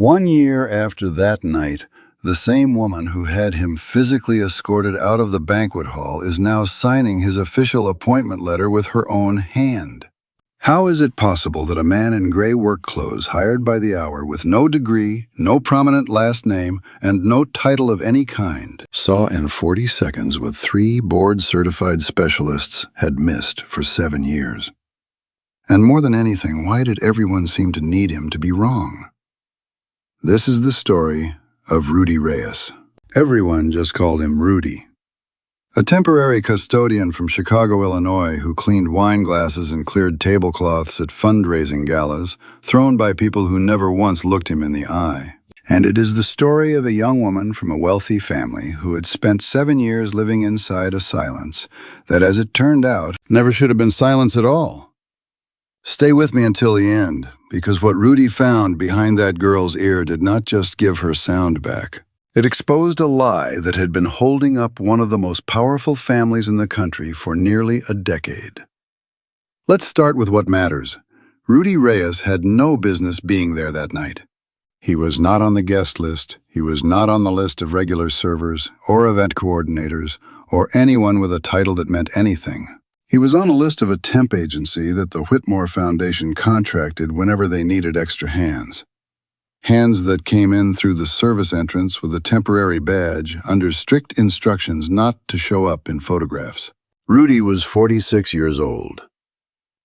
1 year after that night, the same woman who had him physically escorted out of the banquet hall is now signing his official appointment letter with her own hand. How is it possible that a man in gray work clothes, hired by the hour, with no degree, no prominent last name, and no title of any kind, saw in 40 seconds what 3 board-certified specialists had missed for 7 years? And more than anything, why did everyone seem to need him to be wrong? This is the story of Rudy Reyes. Everyone just called him Rudy. A temporary custodian from Chicago, Illinois, who cleaned wine glasses and cleared tablecloths at fundraising galas, thrown by people who never once looked him in the eye. And it is the story of a young woman from a wealthy family who had spent 7 years living inside a silence that, as it turned out, never should have been silence at all. Stay with me until the end, because what Rudy found behind that girl's ear did not just give her sound back. It exposed a lie that had been holding up one of the most powerful families in the country for nearly a decade. Let's start with what matters. Rudy Reyes had no business being there that night. He was not on the guest list, he was not on the list of regular servers, or event coordinators, or anyone with a title that meant anything. He was on a list of a temp agency that the Whitmore Foundation contracted whenever they needed extra hands. Hands that came in through the service entrance with a temporary badge under strict instructions not to show up in photographs. Rudy was 46 years old.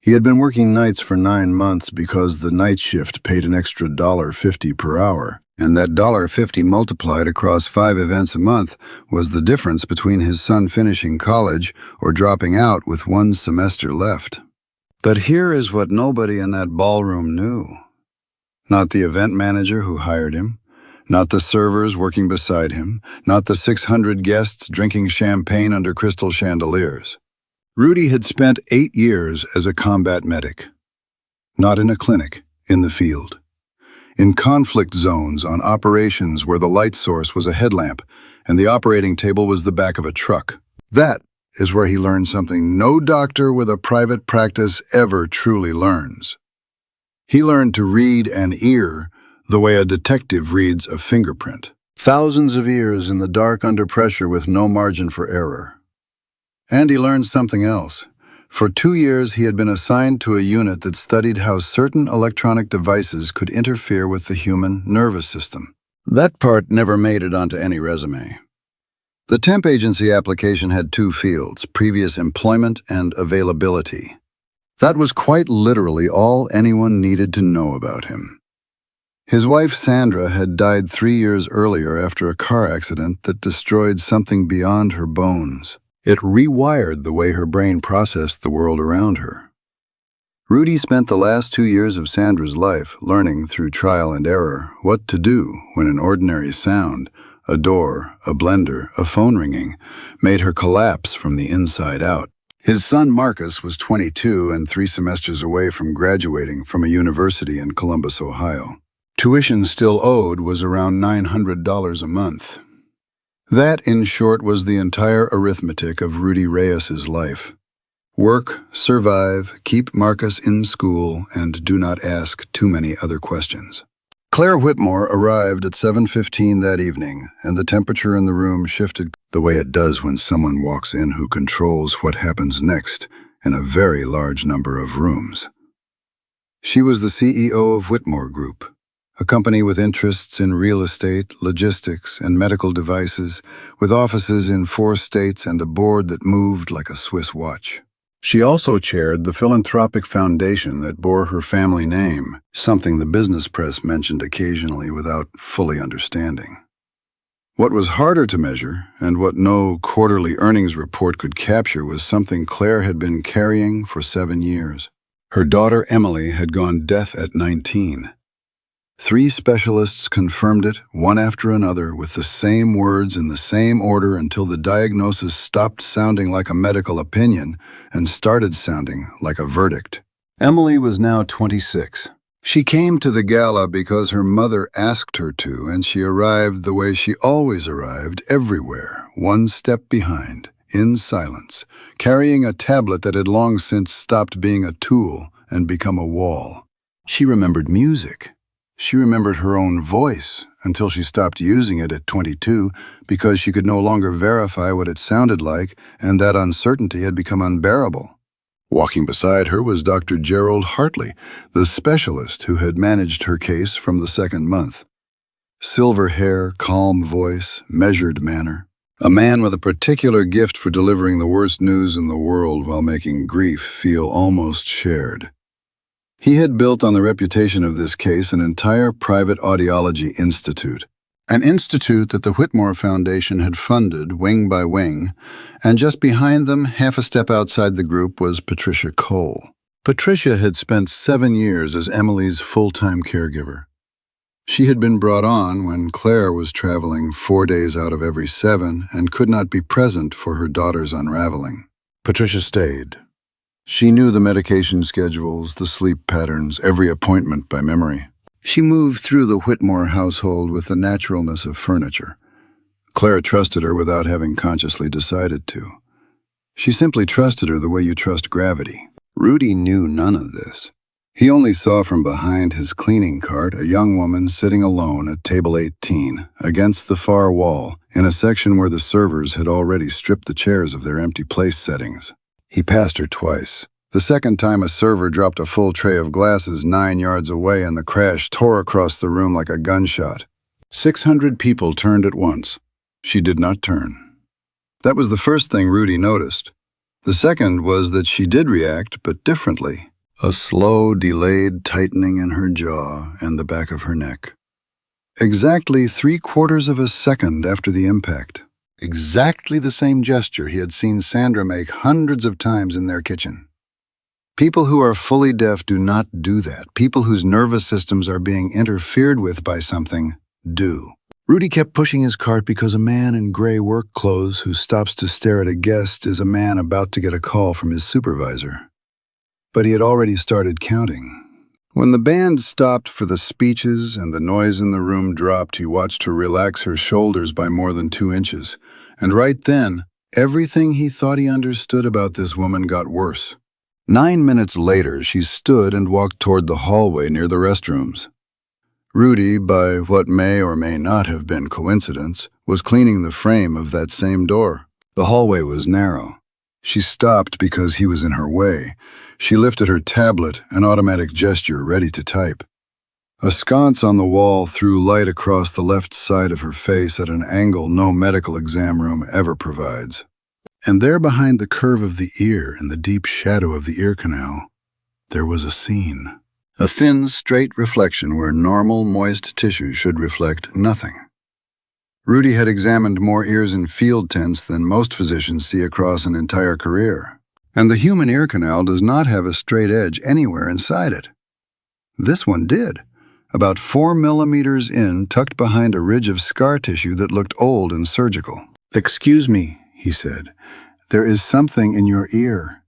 He had been working nights for 9 months because the night shift paid an extra $1.50 per hour, and that $1.50 multiplied across 5 events a month was the difference between his son finishing college or dropping out with 1 semester left. But here is what nobody in that ballroom knew. Not the event manager who hired him, not the servers working beside him, not the 600 guests drinking champagne under crystal chandeliers. Rudy had spent 8 years as a combat medic. Not in a clinic, in the field. In conflict zones on operations where the light source was a headlamp and the operating table was the back of a truck. That is where he learned something no doctor with a private practice ever truly learns. He learned to read an ear the way a detective reads a fingerprint. Thousands of ears in the dark under pressure with no margin for error. And he learned something else. For 2 years, he had been assigned to a unit that studied how certain electronic devices could interfere with the human nervous system. That part never made it onto any resume. The temp agency application had 2 fields, previous employment and availability. That was quite literally all anyone needed to know about him. His wife Sandra had died 3 years earlier after a car accident that destroyed something beyond her bones. It rewired the way her brain processed the world around her. Rudy spent the last 2 years of Sandra's life learning through trial and error what to do when an ordinary sound, a door, a blender, a phone ringing, made her collapse from the inside out. His son Marcus was 22 and 3 semesters away from graduating from a university in Columbus, Ohio. Tuition still owed was around $900 a month. That, in short, was the entire arithmetic of Rudy Reyes's life. Work, survive, keep Marcus in school, and do not ask too many other questions. Claire Whitmore arrived at 7:15 that evening, and the temperature in the room shifted the way it does when someone walks in who controls what happens next in a very large number of rooms. She was the CEO of Whitmore Group, a company with interests in real estate, logistics, and medical devices, with offices in 4 states and a board that moved like a Swiss watch. She also chaired the philanthropic foundation that bore her family name, something the business press mentioned occasionally without fully understanding. What was harder to measure, and what no quarterly earnings report could capture, was something Claire had been carrying for 7 years. Her daughter Emily had gone deaf at 19. 3 specialists confirmed it, one after another, with the same words in the same order until the diagnosis stopped sounding like a medical opinion and started sounding like a verdict. Emily was now 26. She came to the gala because her mother asked her to, and she arrived the way she always arrived everywhere, 1 step behind, in silence, carrying a tablet that had long since stopped being a tool and become a wall. She remembered music. She remembered her own voice until she stopped using it at 22 because she could no longer verify what it sounded like, and that uncertainty had become unbearable. Walking beside her was Dr. Gerald Hartley, the specialist who had managed her case from the second month. Silver hair, calm voice, measured manner. A man with a particular gift for delivering the worst news in the world while making grief feel almost shared. He had built on the reputation of this case an entire private audiology institute, an institute that the Whitmore Foundation had funded wing by wing, and just behind them, half a step outside the group, was Patricia Cole. Patricia had spent 7 years as Emily's full-time caregiver. She had been brought on when Claire was traveling 4 days out of every 7 and could not be present for her daughter's unraveling. Patricia stayed. She knew the medication schedules, the sleep patterns, every appointment by memory. She moved through the Whitmore household with the naturalness of furniture. Claire trusted her without having consciously decided to. She simply trusted her the way you trust gravity. Rudy knew none of this. He only saw from behind his cleaning cart a young woman sitting alone at table 18, against the far wall, in a section where the servers had already stripped the chairs of their empty place settings. He passed her twice. The second time a server dropped a full tray of glasses 9 yards away and the crash tore across the room like a gunshot. 600 people turned at once. She did not turn. That was the first thing Rudy noticed. The second was that she did react, but differently. A slow, delayed tightening in her jaw and the back of her neck. Exactly 3/4 of a second after the impact. Exactly the same gesture he had seen Sandra make hundreds of times in their kitchen. People who are fully deaf do not do that. People whose nervous systems are being interfered with by something do. Rudy kept pushing his cart because a man in gray work clothes who stops to stare at a guest is a man about to get a call from his supervisor. But he had already started counting. When the band stopped for the speeches and the noise in the room dropped, he watched her relax her shoulders by more than 2 inches. And right then, everything he thought he understood about this woman got worse. 9 minutes later, she stood and walked toward the hallway near the restrooms. Rudy, by what may or may not have been coincidence, was cleaning the frame of that same door. The hallway was narrow. She stopped because he was in her way. She lifted her tablet, an automatic gesture, ready to type. A sconce on the wall threw light across the left side of her face at an angle no medical exam room ever provides. And there behind the curve of the ear and the deep shadow of the ear canal, there was a scene. A thin, straight reflection where normal, moist tissue should reflect nothing. Rudy had examined more ears in field tents than most physicians see across an entire career. And the human ear canal does not have a straight edge anywhere inside it. This one did, about 4 millimeters in, tucked behind a ridge of scar tissue that looked old and surgical. "Excuse me," he said, "there is something in your ear."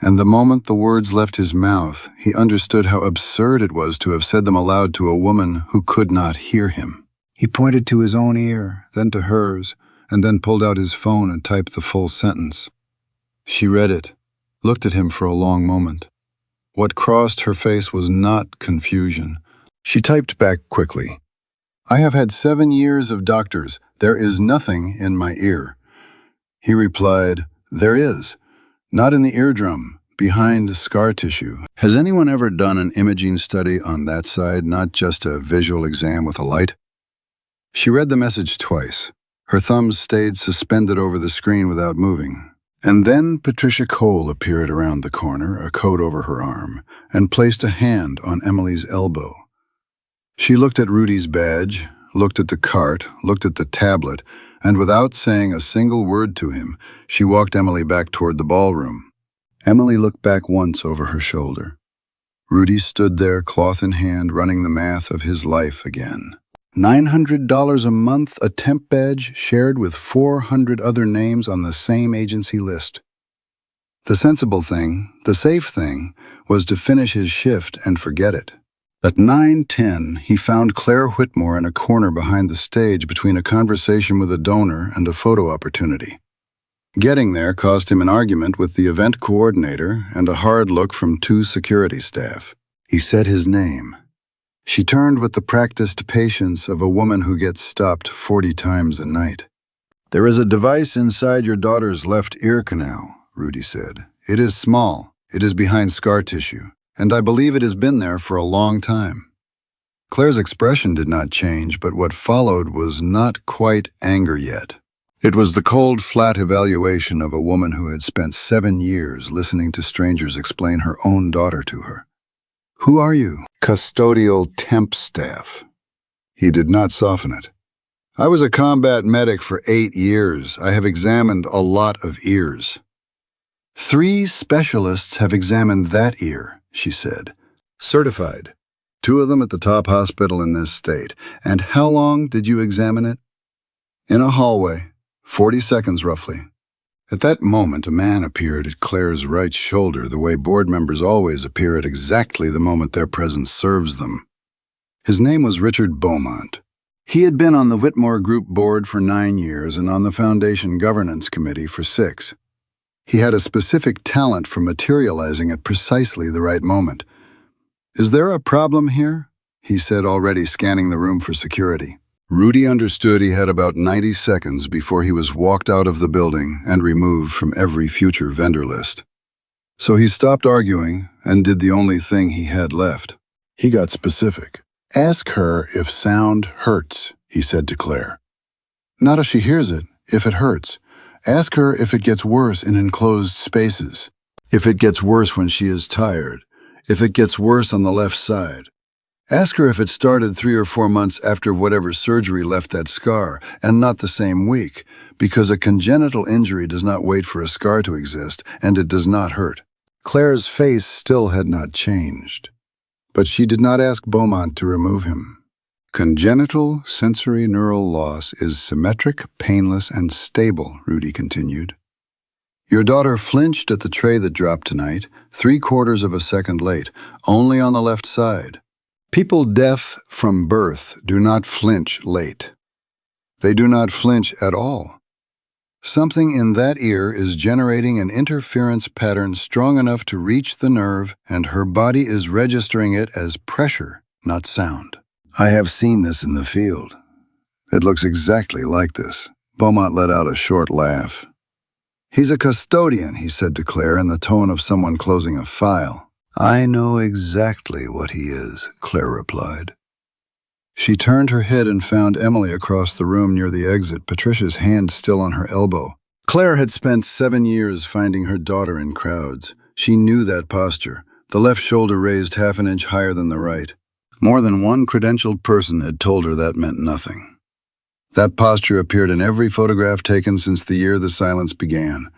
And the moment the words left his mouth, he understood how absurd it was to have said them aloud to a woman who could not hear him. He pointed to his own ear, then to hers, and then pulled out his phone and typed the full sentence. She read it, looked at him for a long moment. What crossed her face was not confusion. She typed back quickly. "I have had 7 years of doctors. There is nothing in my ear." He replied, "There is. Not in the eardrum, behind scar tissue." Has anyone ever done an imaging study on that side, not just a visual exam with a light? She read the message twice. Her thumbs stayed suspended over the screen without moving. And then Patricia Cole appeared around the corner, a coat over her arm, and placed a hand on Emily's elbow. She looked at Rudy's badge, looked at the cart, looked at the tablet, and without saying a single word to him, she walked Emily back toward the ballroom. Emily looked back once over her shoulder. Rudy stood there, cloth in hand, running the math of his life again. $900 a month, a temp badge shared with 400 other names on the same agency list. The sensible thing, the safe thing, was to finish his shift and forget it. At 9:10, he found Claire Whitmore in a corner behind the stage between a conversation with a donor and a photo opportunity. Getting there cost him an argument with the event coordinator and a hard look from 2 security staff. He said his name. She turned with the practiced patience of a woman who gets stopped 40 times a night. "There is a device inside your daughter's left ear canal," Rudy said. "It is small. It is behind scar tissue, and I believe it has been there for a long time." Claire's expression did not change, but what followed was not quite anger yet. It was the cold, flat evaluation of a woman who had spent 7 years listening to strangers explain her own daughter to her. "Who are you?" "Custodial temp staff." He did not soften it. "I was a combat medic for 8 years. I have examined a lot of ears." "3 specialists have examined that ear," she said. "Certified. 2 of them at the top hospital in this state. And how long did you examine it?" "In a hallway. 40 seconds roughly." At that moment, a man appeared at Claire's right shoulder the way board members always appear at exactly the moment their presence serves them. His name was Richard Beaumont. He had been on the Whitmore Group board for 9 years and on the Foundation Governance Committee for 6. He had a specific talent for materializing at precisely the right moment. "Is there a problem here?" he said, already scanning the room for security. Rudy understood he had about 90 seconds before he was walked out of the building and removed from every future vendor list. So he stopped arguing and did the only thing he had left. He got specific. "Ask her if sound hurts," he said to Claire. "Not if she hears it, if it hurts. Ask her if it gets worse in enclosed spaces. If it gets worse when she is tired. If it gets worse on the left side. Ask her if it started 3 or 4 months after whatever surgery left that scar, and not the same week, because a congenital injury does not wait for a scar to exist, and it does not hurt." Claire's face still had not changed, but she did not ask Beaumont to remove him. "Congenital sensory neural loss is symmetric, painless, and stable," Rudy continued. "Your daughter flinched at the tray that dropped tonight, 3/4 of a second late, only on the left side. People deaf from birth do not flinch late. They do not flinch at all. Something in that ear is generating an interference pattern strong enough to reach the nerve, and her body is registering it as pressure, not sound. I have seen this in the field. It looks exactly like this." Beaumont let out a short laugh. "He's a custodian," he said to Claire in the tone of someone closing a file. "I know exactly what he is," Claire replied. She turned her head and found Emily across the room near the exit, Patricia's hand still on her elbow. Claire had spent 7 years finding her daughter in crowds. She knew that posture, the left shoulder raised half an inch higher than the right. More than one credentialed person had told her that meant nothing. That posture appeared in every photograph taken since the year the silence began.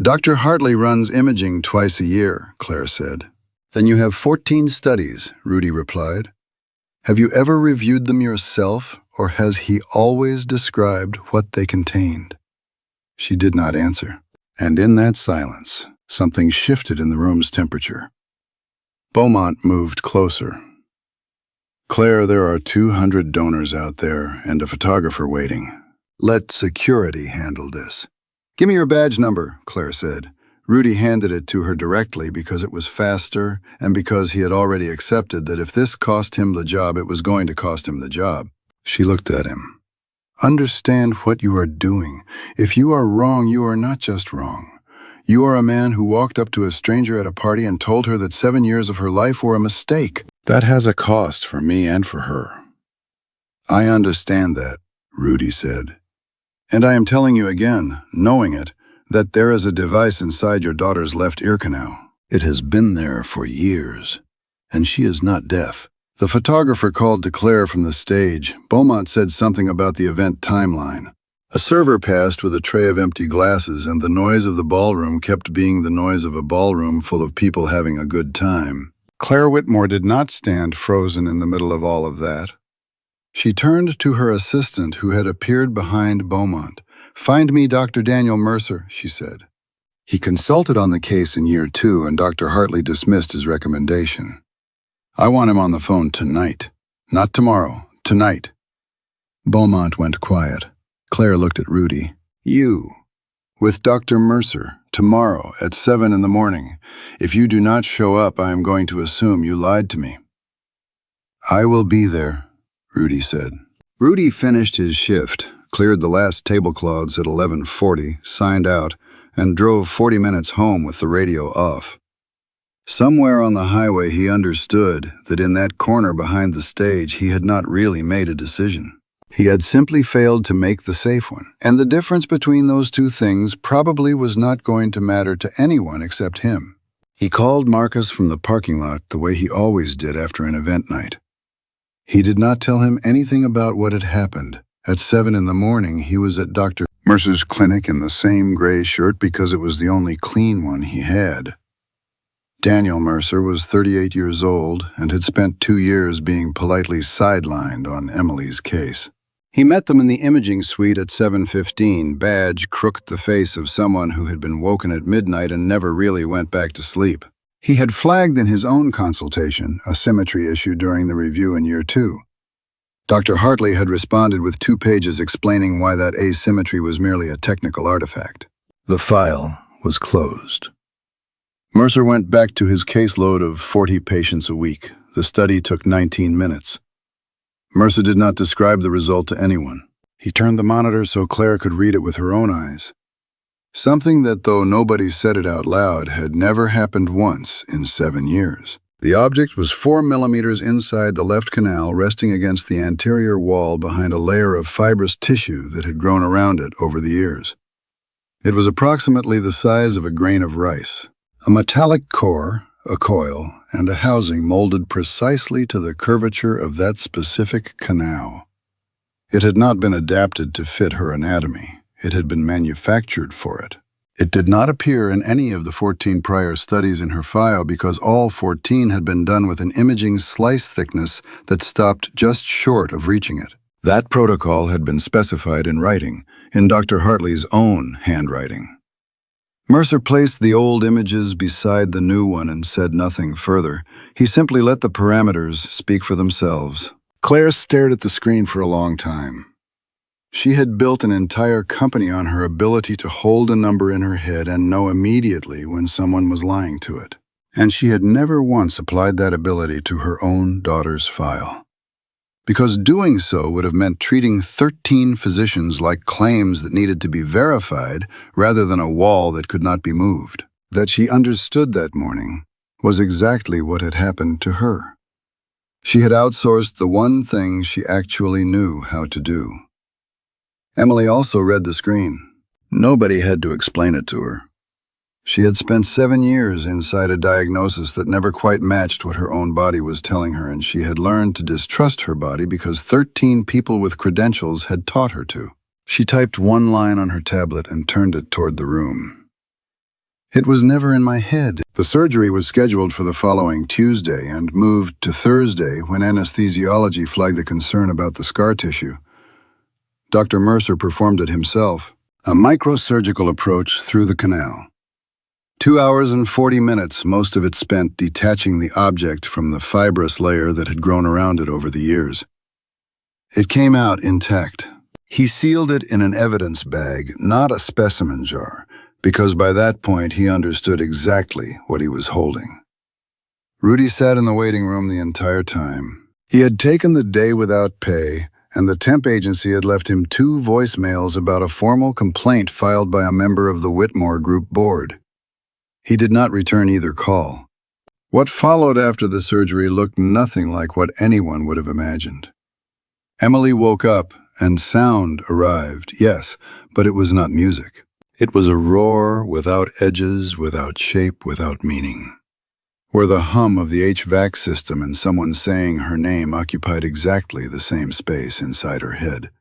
"Dr. Hartley runs imaging twice a year," Claire said. "Then you have 14 studies," Rudy replied. "Have you ever reviewed them yourself, or has he always described what they contained?" She did not answer. And in that silence, something shifted in the room's temperature. Beaumont moved closer. "Claire, there are 200 donors out there and a photographer waiting. Let security handle this." "Give me your badge number," Claire said. Rudy handed it to her directly because it was faster and because he had already accepted that if this cost him the job, it was going to cost him the job. She looked at him. "Understand what you are doing. If you are wrong, you are not just wrong. You are a man who walked up to a stranger at a party and told her that 7 years of her life were a mistake. That has a cost for me and for her." "I understand that," Rudy said. "And I am telling you again, knowing it, that there is a device inside your daughter's left ear canal. It has been there for years, and she is not deaf." The photographer called to Claire from the stage. Beaumont said something about the event timeline. A server passed with a tray of empty glasses, and the noise of the ballroom kept being the noise of a ballroom full of people having a good time. Claire Whitmore did not stand frozen in the middle of all of that. She turned to her assistant who had appeared behind Beaumont. "Find me Dr. Daniel Mercer," she said. He consulted on the case in year 2, and Dr. Hartley dismissed his recommendation. "I want him on the phone tonight. Not tomorrow, tonight." Beaumont went quiet. Claire looked at Rudy. "You, with Dr. Mercer, tomorrow at 7 in the morning. If you do not show up, I am going to assume you lied to me." I will be there, Rudy said. Rudy finished his shift, cleared the last tablecloths at 11:40, signed out, and drove 40 minutes home with the radio off. Somewhere on the highway he understood that in that corner behind the stage he had not really made a decision. He had simply failed to make the safe one, and the difference between those two things probably was not going to matter to anyone except him. He called Marcus from the parking lot the way he always did after an event night. He did not tell him anything about what had happened. At 7 in the morning, he was at Dr. Mercer's clinic in the same gray shirt because it was the only clean one he had. Daniel Mercer was 38 years old and had spent 2 years being politely sidelined on Emily's case. He met them in the imaging suite at 7:15, badge crooked the face of someone who had been woken at midnight and never really went back to sleep. He had flagged in his own consultation a symmetry issue during the review in year 2. Dr. Hartley had responded with 2 pages explaining why that asymmetry was merely a technical artifact. The file was closed. Mercer went back to his caseload of 40 patients a week. The study took 19 minutes. Mercer did not describe the result to anyone. He turned the monitor so Claire could read it with her own eyes. Something that, though nobody said it out loud, had never happened once in 7 years. The object was 4 millimeters inside the left canal, resting against the anterior wall behind a layer of fibrous tissue that had grown around it over the years. It was approximately the size of a grain of rice. A metallic core, a coil, and a housing molded precisely to the curvature of that specific canal. It had not been adapted to fit her anatomy. It had been manufactured for it. It did not appear in any of the 14 prior studies in her file because all 14 had been done with an imaging slice thickness that stopped just short of reaching it. That protocol had been specified in writing, in Dr. Hartley's own handwriting. Mercer placed the old images beside the new one and said nothing further. He simply let the parameters speak for themselves. Claire stared at the screen for a long time. She had built an entire company on her ability to hold a number in her head and know immediately when someone was lying to it. And she had never once applied that ability to her own daughter's file. Because doing so would have meant treating 13 physicians like claims that needed to be verified rather than a wall that could not be moved. That she understood that morning was exactly what had happened to her. She had outsourced the one thing she actually knew how to do. Emily also read the screen. Nobody had to explain it to her. She had spent 7 years inside a diagnosis that never quite matched what her own body was telling her, and she had learned to distrust her body because 13 people with credentials had taught her to. She typed one line on her tablet and turned it toward the room. It was never in my head. The surgery was scheduled for the following Tuesday and moved to Thursday when anesthesiology flagged a concern about the scar tissue. Dr. Mercer performed it himself, a microsurgical approach through the canal. 2 hours and 40 minutes, most of it spent detaching the object from the fibrous layer that had grown around it over the years. It came out intact. He sealed it in an evidence bag, not a specimen jar, because by that point he understood exactly what he was holding. Rudy sat in the waiting room the entire time. He had taken the day without pay, and the temp agency had left him 2 voicemails about a formal complaint filed by a member of the Whitmore Group board. He did not return either call. What followed after the surgery looked nothing like what anyone would have imagined. Emily woke up, and sound arrived, yes, but it was not music. It was a roar without edges, without shape, without meaning, where the hum of the HVAC system and someone saying her name occupied exactly the same space inside her head.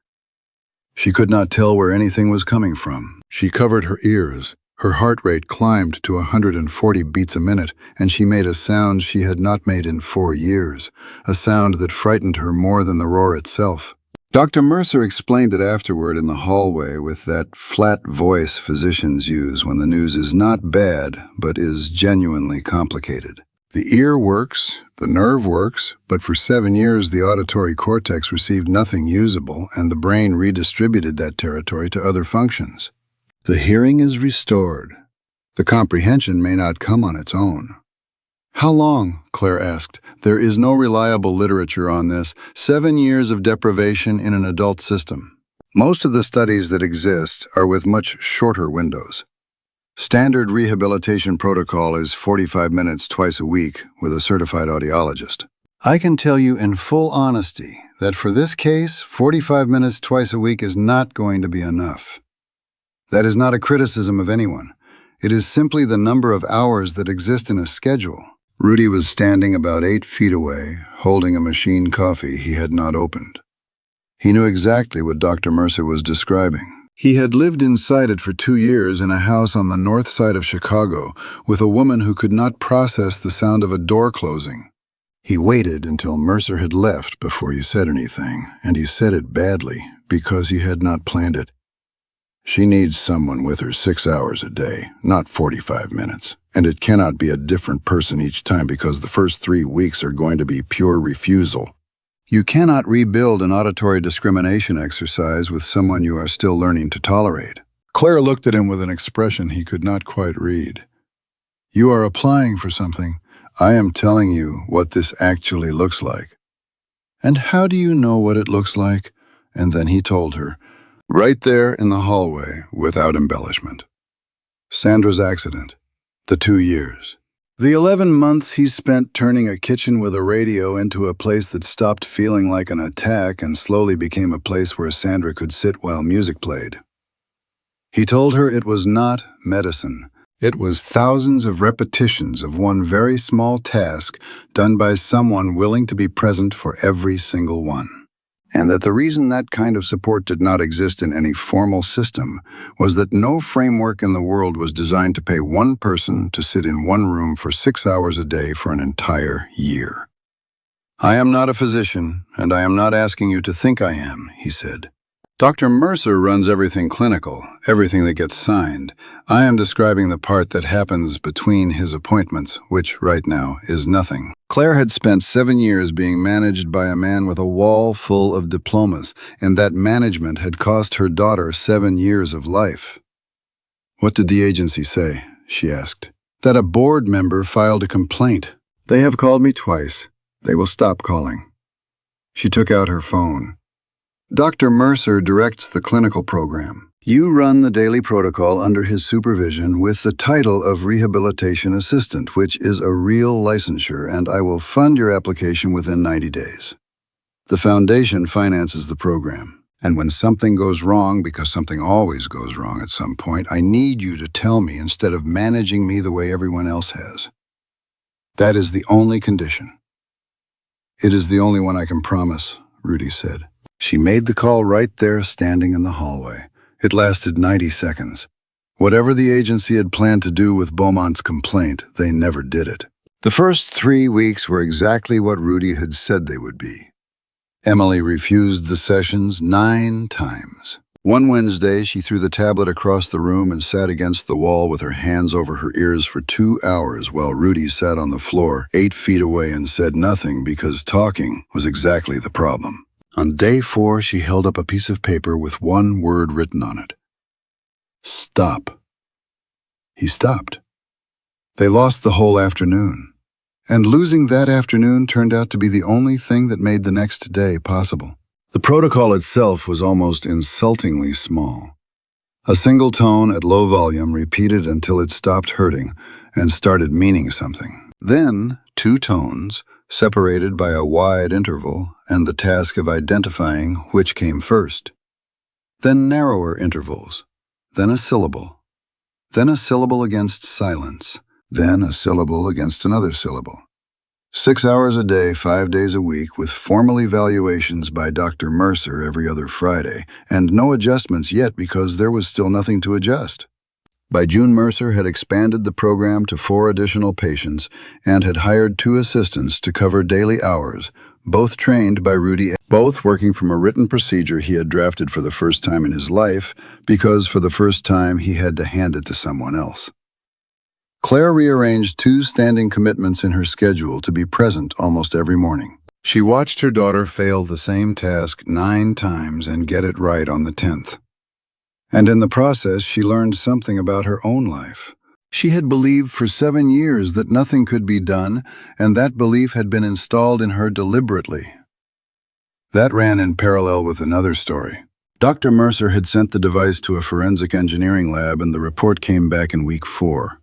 She could not tell where anything was coming from. She covered her ears. Her heart rate climbed to 140 beats a minute, and she made a sound she had not made in 4 years, a sound that frightened her more than the roar itself. Dr. Mercer explained it afterward in the hallway with that flat voice physicians use when the news is not bad, but is genuinely complicated. The ear works, the nerve works, but for 7 years the auditory cortex received nothing usable, and the brain redistributed that territory to other functions. The hearing is restored. The comprehension may not come on its own. How long? Claire asked. There is no reliable literature on this. 7 years of deprivation in an adult system. Most of the studies that exist are with much shorter windows. Standard rehabilitation protocol is 45 minutes twice a week with a certified audiologist. I can tell you in full honesty that for this case, 45 minutes twice a week is not going to be enough. That is not a criticism of anyone. It is simply the number of hours that exist in a schedule. Rudy was standing about 8 feet away, holding a machine coffee he had not opened. He knew exactly what Dr. Mercer was describing. He had lived inside it for 2 years in a house on the north side of Chicago with a woman who could not process the sound of a door closing. He waited until Mercer had left before he said anything, and he said it badly because he had not planned it. She needs someone with her 6 hours a day, not 45 minutes. And it cannot be a different person each time because the first 3 weeks are going to be pure refusal. You cannot rebuild an auditory discrimination exercise with someone you are still learning to tolerate. Claire looked at him with an expression he could not quite read. You are applying for something. I am telling you what this actually looks like. And how do you know what it looks like? And then he told her, right there in the hallway, without embellishment. Sandra's accident. The 2 years. The 11 months he spent turning a kitchen with a radio into a place that stopped feeling like an attack and slowly became a place where Sandra could sit while music played. He told her it was not medicine. It was thousands of repetitions of one very small task done by someone willing to be present for every single one. And that the reason that kind of support did not exist in any formal system was that no framework in the world was designed to pay one person to sit in one room for 6 hours a day for an entire year. I am not a physician, and I am not asking you to think I am, he said. Dr. Mercer runs everything clinical, everything that gets signed. I am describing the part that happens between his appointments, which right now is nothing. Claire had spent 7 years being managed by a man with a wall full of diplomas, and that management had cost her daughter 7 years of life. What did the agency say? She asked. That a board member filed a complaint. They have called me twice. They will stop calling. She took out her phone. Dr. Mercer directs the clinical program. You run the daily protocol under his supervision with the title of Rehabilitation Assistant, which is a real licensure, and I will fund your application within 90 days. The foundation finances the program. And when something goes wrong, because something always goes wrong at some point, I need you to tell me instead of managing me the way everyone else has. That is the only condition. It is the only one I can promise, Rudy said. She made the call right there, standing in the hallway. It lasted 90 seconds. Whatever the agency had planned to do with Beaumont's complaint, they never did it. The first 3 weeks were exactly what Rudy had said they would be. Emily refused the sessions 9 times. One Wednesday, she threw the tablet across the room and sat against the wall with her hands over her ears for 2 hours while Rudy sat on the floor 8 feet away and said nothing because talking was exactly the problem. On day 4, she held up a piece of paper with one word written on it. Stop. He stopped. They lost the whole afternoon. And losing that afternoon turned out to be the only thing that made the next day possible. The protocol itself was almost insultingly small. A single tone at low volume repeated until it stopped hurting and started meaning something. Then 2 tones, separated by a wide interval and the task of identifying which came first. Then narrower intervals, then a syllable against silence, then a syllable against another syllable. 6 hours a day, 5 days a week, with formal evaluations by Dr. Mercer every other Friday, and no adjustments yet because there was still nothing to adjust. By June, Mercer had expanded the program to 4 additional patients and had hired 2 assistants to cover daily hours, both trained by Rudy, both working from a written procedure he had drafted for the first time in his life because for the first time he had to hand it to someone else. Claire rearranged 2 standing commitments in her schedule to be present almost every morning. She watched her daughter fail the same task 9 times and get it right on the 10th. And in the process, she learned something about her own life. She had believed for 7 years that nothing could be done, and that belief had been installed in her deliberately. That ran in parallel with another story. Dr. Mercer had sent the device to a forensic engineering lab, and the report came back in week 4.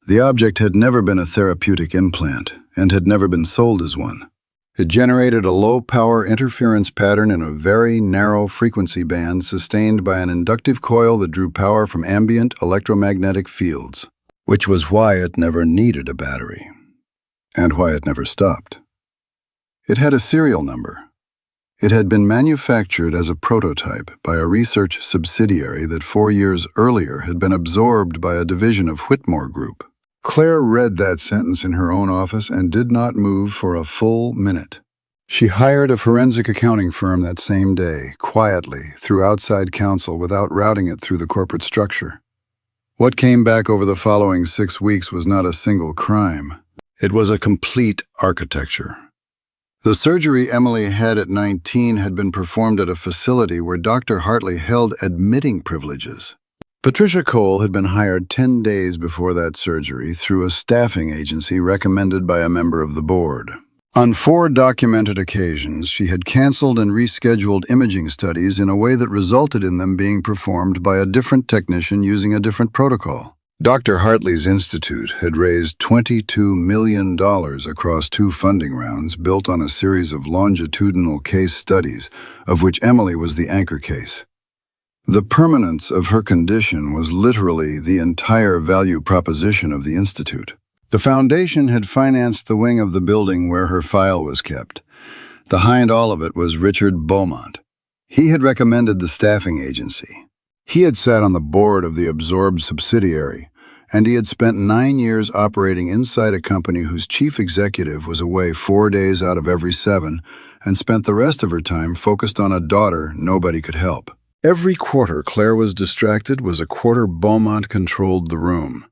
The object had never been a therapeutic implant, and had never been sold as one. It generated a low-power interference pattern in a very narrow frequency band sustained by an inductive coil that drew power from ambient electromagnetic fields, which was why it never needed a battery, and why it never stopped. It had a serial number. It had been manufactured as a prototype by a research subsidiary that 4 years earlier had been absorbed by a division of Whitmore Group. Claire read that sentence in her own office and did not move for a full minute. She hired a forensic accounting firm that same day, quietly, through outside counsel without routing it through the corporate structure. What came back over the following 6 weeks was not a single crime. It was a complete architecture. The surgery Emily had at 19 had been performed at a facility where Dr. Hartley held admitting privileges. Patricia Cole had been hired 10 days before that surgery through a staffing agency recommended by a member of the board. On 4 documented occasions, she had canceled and rescheduled imaging studies in a way that resulted in them being performed by a different technician using a different protocol. Dr. Hartley's institute had raised $22 million across 2 funding rounds built on a series of longitudinal case studies, of which Emily was the anchor case. The permanence of her condition was literally the entire value proposition of the institute. The foundation had financed the wing of the building where her file was kept. Behind all of it was Richard Beaumont. He had recommended the staffing agency. He had sat on the board of the absorbed subsidiary, and he had spent 9 years operating inside a company whose chief executive was away 4 days out of every 7 and spent the rest of her time focused on a daughter nobody could help. Every quarter Claire was distracted was a quarter Beaumont controlled the room.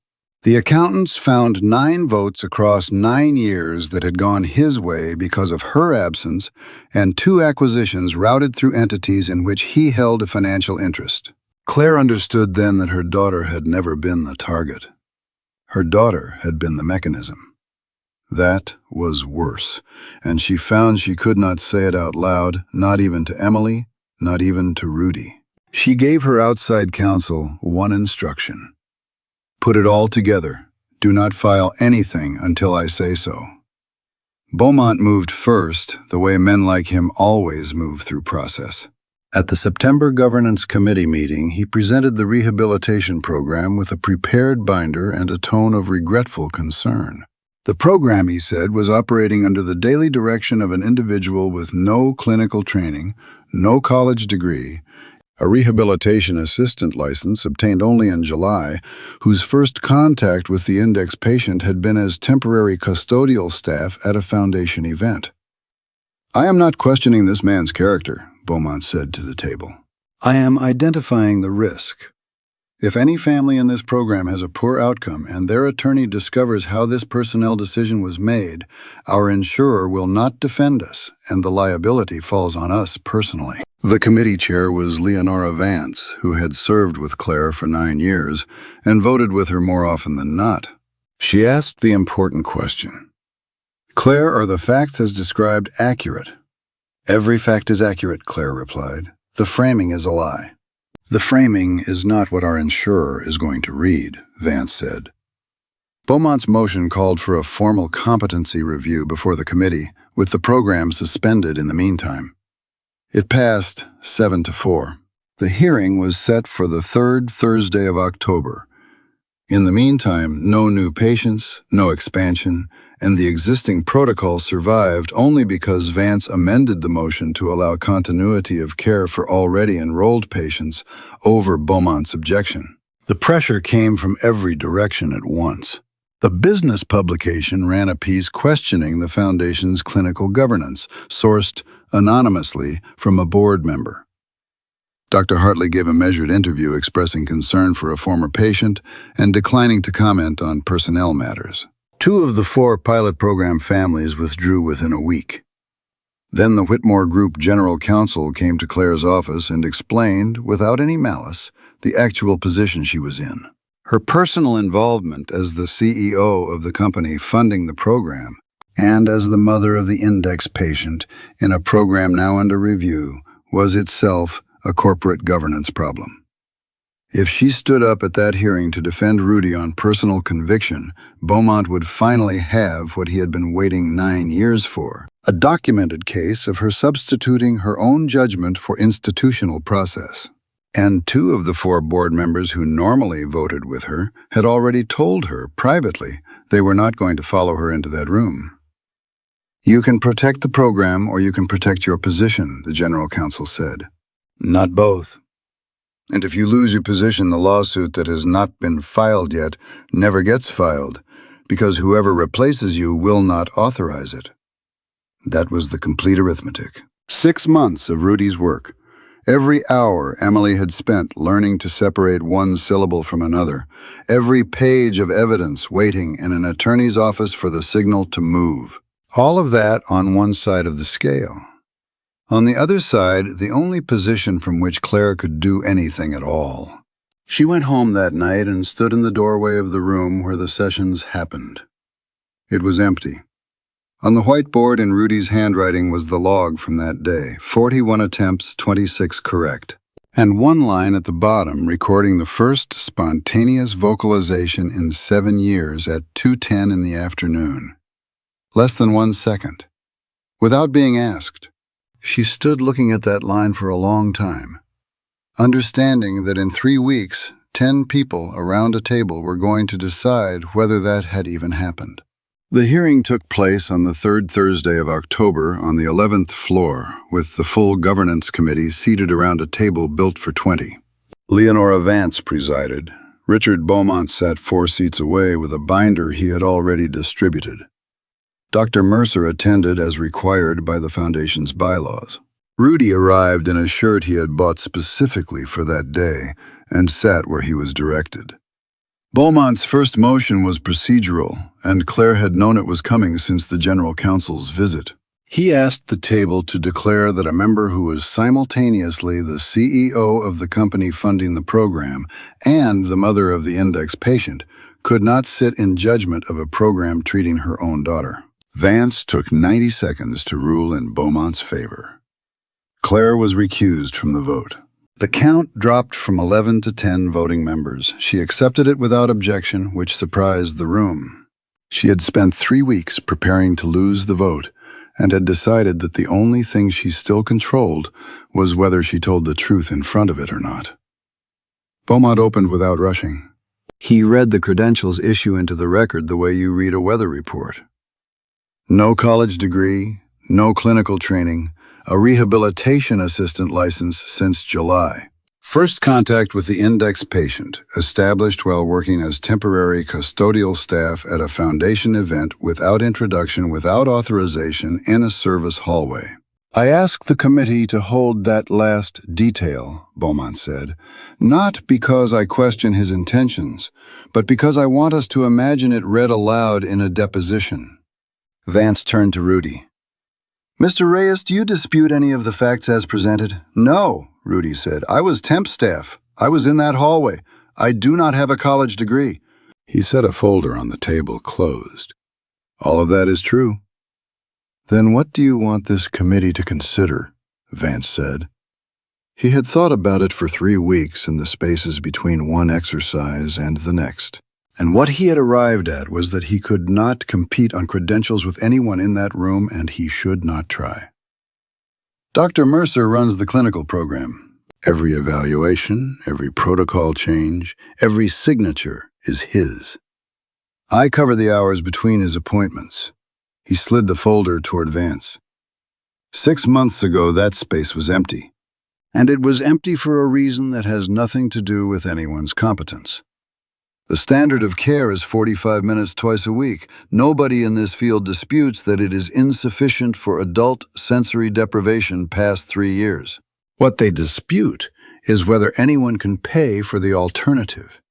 The accountants found 9 votes across 9 years that had gone his way because of her absence, and 2 acquisitions routed through entities in which he held a financial interest. Claire understood then that her daughter had never been the target. Her daughter had been the mechanism. That was worse, and she found she could not say it out loud, not even to Emily, not even to Rudy. She gave her outside counsel one instruction. Put it all together. Do not file anything until I say so. Beaumont moved first, the way men like him always move through process. At the September Governance Committee meeting, he presented the rehabilitation program with a prepared binder and a tone of regretful concern. The program, he said, was operating under the daily direction of an individual with no clinical training, no college degree, a rehabilitation assistant license obtained only in July, whose first contact with the index patient had been as temporary custodial staff at a foundation event. I am not questioning this man's character, Beaumont said to the table. I am identifying the risk. If any family in this program has a poor outcome and their attorney discovers how this personnel decision was made, our insurer will not defend us, and the liability falls on us personally. The committee chair was Leonora Vance, who had served with Claire for 9 years and voted with her more often than not. She asked the important question. Claire, are the facts as described accurate? Every fact is accurate, Claire replied. The framing is a lie. The framing is not what our insurer is going to read, Vance said. Beaumont's motion called for a formal competency review before the committee, with the program suspended in the meantime. It passed 7-4. The hearing was set for the 3rd Thursday of October. In the meantime, no new patients, no expansion, and the existing protocol survived only because Vance amended the motion to allow continuity of care for already enrolled patients over Beaumont's objection. The pressure came from every direction at once. The business publication ran a piece questioning the foundation's clinical governance, sourced anonymously from a board member. Dr. Hartley gave a measured interview expressing concern for a former patient and declining to comment on personnel matters. 2 of the 4 pilot program families withdrew within a week. Then the Whitmore Group General Counsel came to Claire's office and explained, without any malice, the actual position she was in. Her personal involvement as the CEO of the company funding the program, and as the mother of the index patient in a program now under review, was itself a corporate governance problem. If she stood up at that hearing to defend Rudy on personal conviction, Beaumont would finally have what he had been waiting 9 years for, a documented case of her substituting her own judgment for institutional process. And 2 of the 4 board members who normally voted with her had already told her privately they were not going to follow her into that room. "You can protect the program or you can protect your position," the general counsel said. "Not both. And if you lose your position, the lawsuit that has not been filed yet never gets filed, because whoever replaces you will not authorize it." That was the complete arithmetic. 6 months of Rudy's work. Every hour Emily had spent learning to separate one syllable from another. Every page of evidence waiting in an attorney's office for the signal to move. All of that on one side of the scale. On the other side, the only position from which Claire could do anything at all. She went home that night and stood in the doorway of the room where the sessions happened. It was empty. On the whiteboard in Rudy's handwriting was the log from that day, 41 attempts, 26 correct. And one line at the bottom recording the first spontaneous vocalization in 7 years at 2:10 in the afternoon. Less than 1 second. Without being asked, she stood looking at that line for a long time, understanding that in 3 weeks, 10 people around a table were going to decide whether that had even happened. The hearing took place on the 3rd Thursday of October on the 11th floor, with the full governance committee seated around a table built for 20. Leonora Vance presided. Richard Beaumont sat 4 seats away with a binder he had already distributed. Dr. Mercer attended as required by the Foundation's bylaws. Rudy arrived in a shirt he had bought specifically for that day and sat where he was directed. Beaumont's first motion was procedural, and Claire had known it was coming since the general counsel's visit. He asked the table to declare that a member who was simultaneously the CEO of the company funding the program and the mother of the index patient could not sit in judgment of a program treating her own daughter. Vance took 90 seconds to rule in Beaumont's favor. Claire was recused from the vote. The count dropped from 11 to 10 voting members. She accepted it without objection, which surprised the room. She had spent 3 weeks preparing to lose the vote and had decided that the only thing she still controlled was whether she told the truth in front of it or not. Beaumont opened without rushing. He read the credentials issue into the record the way you read a weather report. No college degree, no clinical training, a rehabilitation assistant license since July. First contact with the index patient, established while working as temporary custodial staff at a foundation event without introduction, without authorization, in a service hallway. "I ask the committee to hold that last detail," Beaumont said, "not because I question his intentions, but because I want us to imagine it read aloud in a deposition." Vance turned to Rudy. "Mr. Reyes, do you dispute any of the facts as presented?" "No," Rudy said. "I was temp staff. I was in that hallway. I do not have a college degree." He set a folder on the table closed. "All of that is true." "Then what do you want this committee to consider?" Vance said. He had thought about it for 3 weeks in the spaces between one exercise and the next. And what he had arrived at was that he could not compete on credentials with anyone in that room, and he should not try. Dr. Mercer runs the clinical program. Every evaluation, every protocol change, every signature is his. I cover the hours between his appointments. He slid the folder toward Vance. 6 months ago, that space was empty. And it was empty for a reason that has nothing to do with anyone's competence. The standard of care is 45 minutes twice a week. Nobody in this field disputes that it is insufficient for adult sensory deprivation past 3 years. What they dispute is whether anyone can pay for the alternative.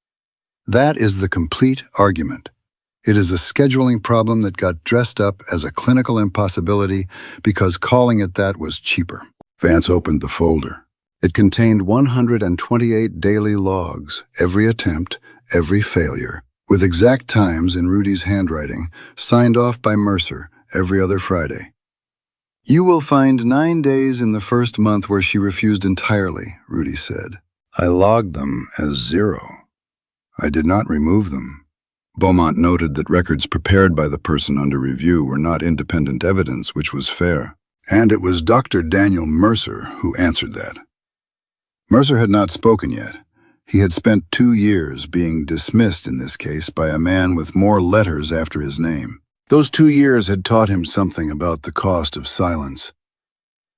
That is the complete argument. It is a scheduling problem that got dressed up as a clinical impossibility because calling it that was cheaper. Vance opened the folder. It contained 128 daily logs, every attempt, every failure, with exact times in Rudy's handwriting, signed off by Mercer every other Friday. You will find 9 days in the first month where she refused entirely, Rudy said. I logged them as 0. I did not remove them. Beaumont noted that records prepared by the person under review were not independent evidence, which was fair. And it was Dr. Daniel Mercer who answered that. Mercer had not spoken yet. He had spent 2 years being dismissed in this case by a man with more letters after his name. Those 2 years had taught him something about the cost of silence.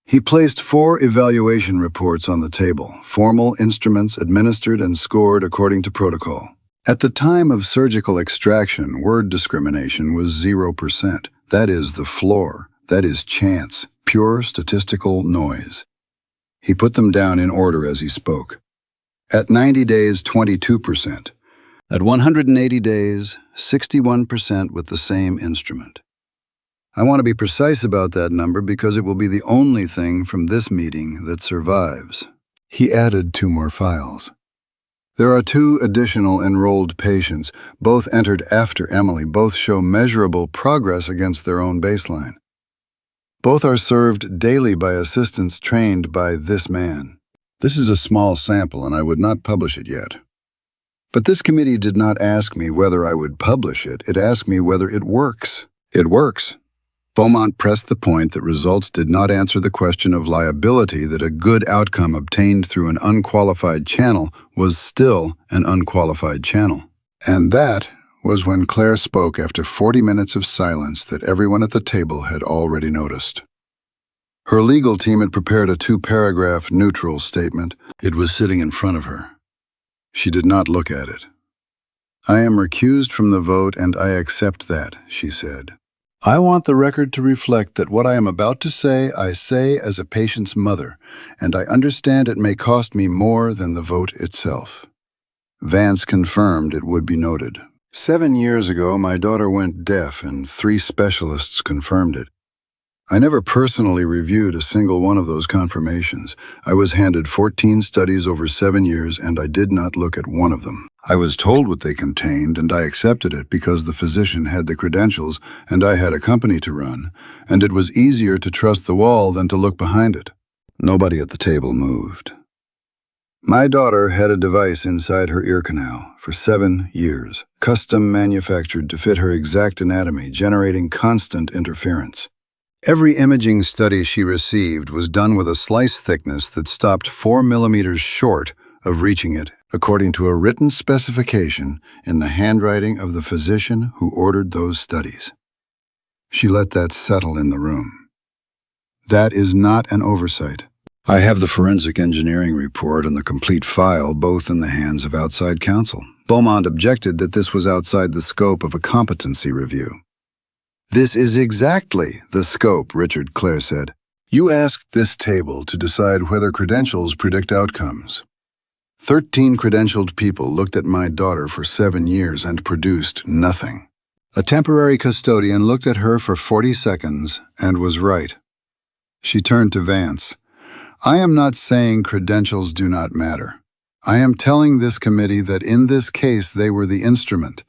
He placed 4 evaluation reports on the table, formal instruments administered and scored according to protocol. At the time of surgical extraction, word discrimination was 0%. That is the floor. That is chance, pure statistical noise. He put them down in order as he spoke. At 90 days, 22%. At 180 days, 61% with the same instrument. I want to be precise about that number because it will be the only thing from this meeting that survives. He added 2 more files. There are 2 additional enrolled patients, both entered after Emily. Both show measurable progress against their own baseline. Both are served daily by assistants trained by this man. This is a small sample and I would not publish it yet. But this committee did not ask me whether I would publish it. It asked me whether it works. It works. Beaumont pressed the point that results did not answer the question of liability, that a good outcome obtained through an unqualified channel was still an unqualified channel. And that was when Claire spoke after 40 minutes of silence that everyone at the table had already noticed. Her legal team had prepared a 2-paragraph neutral statement. It was sitting in front of her. She did not look at it. I am recused from the vote and I accept that, she said. I want the record to reflect that what I am about to say, I say as a patient's mother, and I understand it may cost me more than the vote itself. Vance confirmed it would be noted. 7 years ago, my daughter went deaf and 3 specialists confirmed it. I never personally reviewed a single one of those confirmations. I was handed 14 studies over 7 years and I did not look at one of them. I was told what they contained and I accepted it because the physician had the credentials and I had a company to run, and it was easier to trust the wall than to look behind it. Nobody at the table moved. My daughter had a device inside her ear canal for 7 years, custom manufactured to fit her exact anatomy, generating constant interference. Every imaging study she received was done with a slice thickness that stopped 4 millimeters short of reaching it, according to a written specification in the handwriting of the physician who ordered those studies. She let that settle in the room. That is not an oversight. I have the forensic engineering report and the complete file both in the hands of outside counsel. Beaumont objected that this was outside the scope of a competency review. This is exactly the scope, Richard Clare said. You asked this table to decide whether credentials predict outcomes. 13 credentialed people looked at my daughter for 7 years and produced nothing. A temporary custodian looked at her for 40 seconds and was right. She turned to Vance. I am not saying credentials do not matter. I am telling this committee that in this case they were the instrument.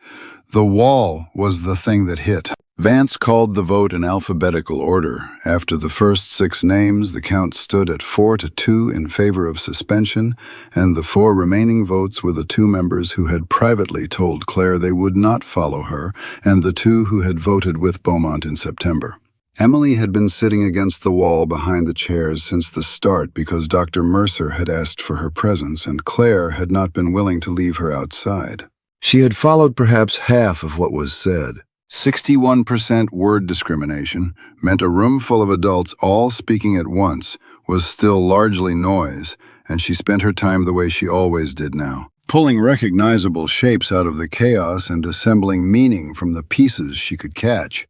The wall was the thing that hit. Vance called the vote in alphabetical order. After the first 6 names, the count stood at 4-2 in favor of suspension, and the 4 remaining votes were the 2 members who had privately told Claire they would not follow her, and the 2 who had voted with Beaumont in September. Emily had been sitting against the wall behind the chairs since the start because Dr. Mercer had asked for her presence, and Claire had not been willing to leave her outside. She had followed perhaps half of what was said. 61% word discrimination meant a room full of adults all speaking at once was still largely noise, and she spent her time the way she always did now, pulling recognizable shapes out of the chaos and assembling meaning from the pieces she could catch.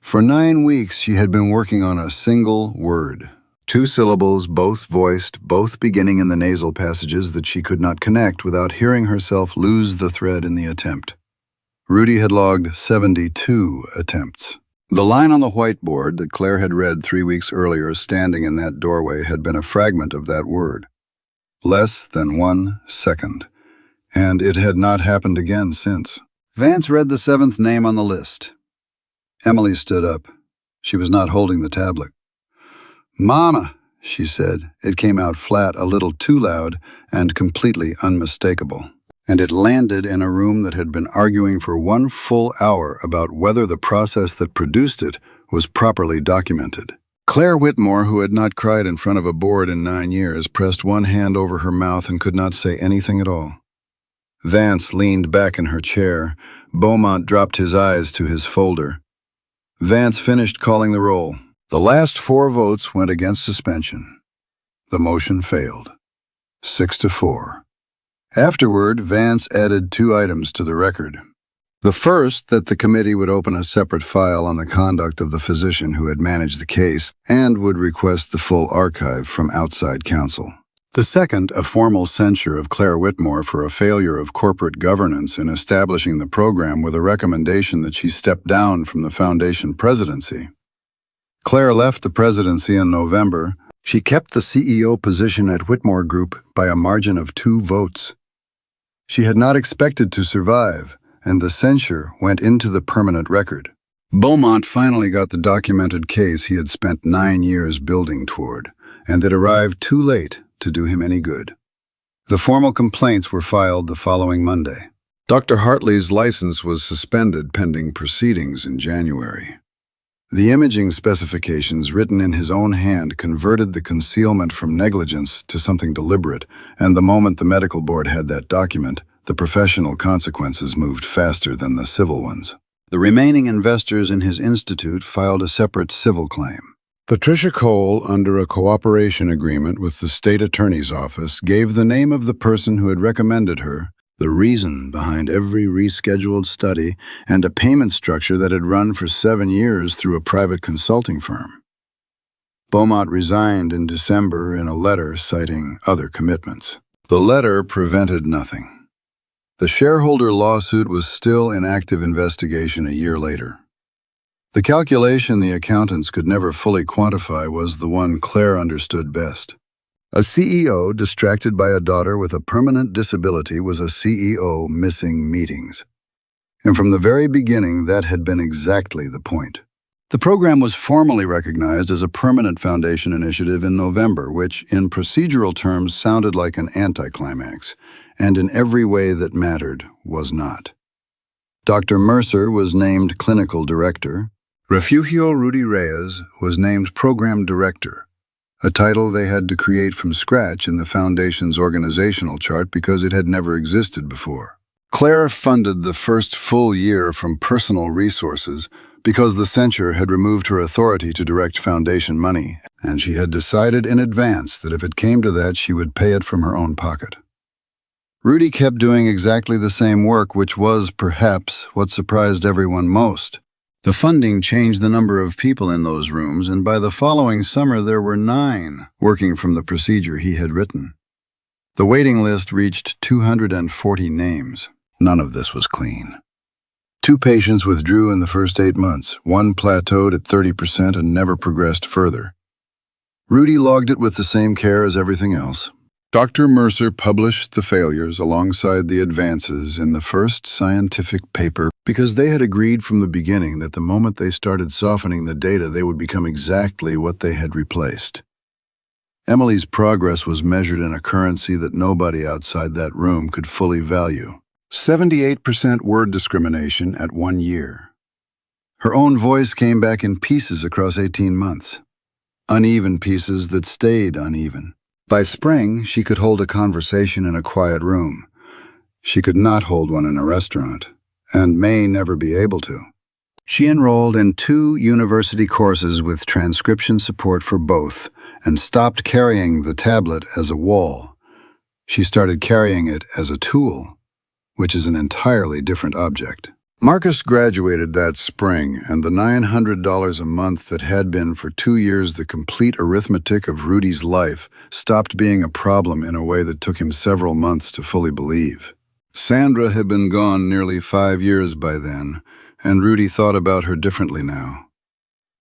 For 9 weeks, she had been working on a single word. 2 syllables, both voiced, both beginning in the nasal passages that she could not connect without hearing herself lose the thread in the attempt. Rudy had logged 72 attempts. The line on the whiteboard that Claire had read 3 weeks earlier standing in that doorway had been a fragment of that word. Less than 1 second. and it had not happened again since. Vance read the seventh name on the list. Emily stood up. She was not holding the tablet. "Mama," she said. It came out flat, a little too loud, and completely unmistakable. And it landed in a room that had been arguing for 1 full hour about whether the process that produced it was properly documented. Claire Whitmore, who had not cried in front of a board in 9 years, pressed one hand over her mouth and could not say anything at all. Vance leaned back in her chair. Beaumont dropped his eyes to his folder. Vance finished calling the roll. The last 4 votes went against suspension. The motion failed. 6-4. Afterward, Vance added 2 items to the record. The first, that the committee would open a separate file on the conduct of the physician who had managed the case and would request the full archive from outside counsel. The second, a formal censure of Claire Whitmore for a failure of corporate governance in establishing the program with a recommendation that she step down from the foundation presidency. Claire left the presidency in November. She kept the CEO position at Whitmore Group by a margin of 2 votes. She had not expected to survive, and the censure went into the permanent record. Beaumont finally got the documented case he had spent 9 years building toward, and it arrived too late to do him any good. The formal complaints were filed the following Monday. Dr. Hartley's license was suspended pending proceedings in January. The imaging specifications written in his own hand converted the concealment from negligence to something deliberate, and the moment the medical board had that document, the professional consequences moved faster than the civil ones. The remaining investors in his institute filed a separate civil claim. Patricia Cole, under a cooperation agreement with the state attorney's office, gave the name of the person who had recommended her, the reason behind every rescheduled study, and a payment structure that had run for 7 years through a private consulting firm. Beaumont resigned in December in a letter citing other commitments. The letter prevented nothing. The shareholder lawsuit was still in active investigation a year later. The calculation the accountants could never fully quantify was the one Claire understood best. A CEO distracted by a daughter with a permanent disability was a CEO missing meetings. And from the very beginning, that had been exactly the point. The program was formally recognized as a permanent foundation initiative in November, which, in procedural terms, sounded like an anticlimax, and in every way that mattered, was not. Dr. Mercer was named clinical director. Refugio Rudy Reyes was named program director, a title they had to create from scratch in the foundation's organizational chart because it had never existed before. Claire funded the first full year from personal resources because the censure had removed her authority to direct foundation money, and she had decided in advance that if it came to that, she would pay it from her own pocket. Rudy kept doing exactly the same work, which was, perhaps, what surprised everyone most. The funding changed the number of people in those rooms, and by the following summer there were 9 working from the procedure he had written. The waiting list reached 240 names. None of this was clean. 2 patients withdrew in the first 8 months. 1 plateaued at 30% and never progressed further. Rudy logged it with the same care as everything else. Dr. Mercer published the failures alongside the advances in the first scientific paper because they had agreed from the beginning that the moment they started softening the data, they would become exactly what they had replaced. Emily's progress was measured in a currency that nobody outside that room could fully value. 78% word discrimination at 1 year. Her own voice came back in pieces across 18 months. Uneven pieces that stayed uneven. By spring, she could hold a conversation in a quiet room. She could not hold one in a restaurant, and may never be able to. She enrolled in 2 university courses with transcription support for both, and stopped carrying the tablet as a wall. She started carrying it as a tool, which is an entirely different object. Marcus graduated that spring, and the $900 a month that had been for 2 years the complete arithmetic of Rudy's life stopped being a problem in a way that took him several months to fully believe. Sandra had been gone nearly 5 years by then, and Rudy thought about her differently now.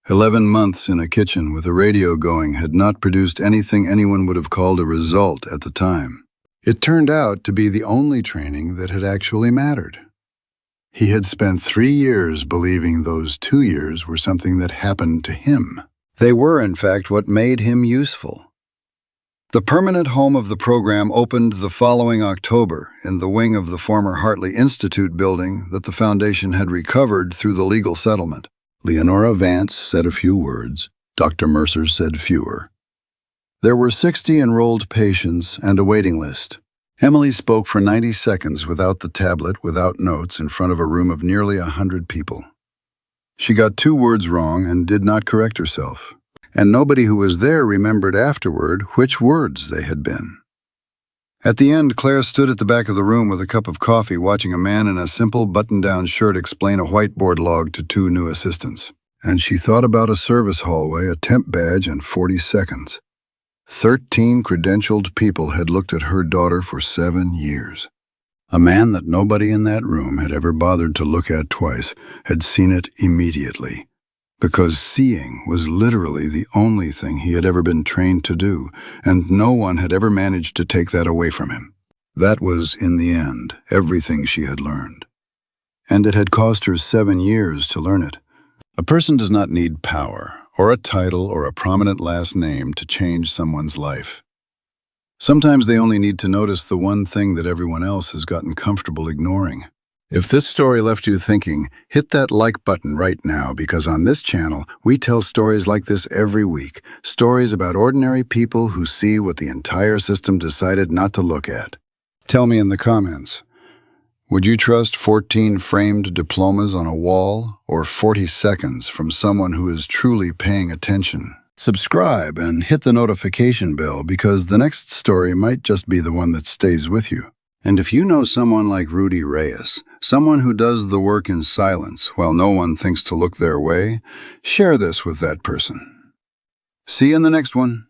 11 months in a kitchen with a radio going had not produced anything anyone would have called a result at the time. It turned out to be the only training that had actually mattered. He had spent 3 years believing those 2 years were something that happened to him. They were, in fact, what made him useful. The permanent home of the program opened the following October in the wing of the former Hartley Institute building that the foundation had recovered through the legal settlement. Leonora Vance said a few words. Dr. Mercer said fewer. There were 60 enrolled patients and a waiting list. Emily spoke for 90 seconds without the tablet, without notes, in front of a room of nearly 100 people. She got 2 words wrong and did not correct herself. And nobody who was there remembered afterward which words they had been. At the end, Claire stood at the back of the room with a cup of coffee watching a man in a simple button-down shirt explain a whiteboard log to 2 new assistants. And she thought about a service hallway, a temp badge, and 40 seconds. 13 credentialed people had looked at her daughter for 7 years. A man that nobody in that room had ever bothered to look at twice had seen it immediately, because seeing was literally the only thing he had ever been trained to do, and no one had ever managed to take that away from him. That was, in the end, everything she had learned. And it had cost her 7 years to learn it. A person does not need power, or a title, or a prominent last name to change someone's life. Sometimes they only need to notice the one thing that everyone else has gotten comfortable ignoring. If this story left you thinking, hit that like button right now, because on this channel, we tell stories like this every week. Stories about ordinary people who see what the entire system decided not to look at. Tell me in the comments. Would you trust 14 framed diplomas on a wall, or 40 seconds from someone who is truly paying attention? Subscribe and hit the notification bell, because the next story might just be the one that stays with you. And if you know someone like Rudy Reyes, someone who does the work in silence while no one thinks to look their way, share this with that person. See you in the next one.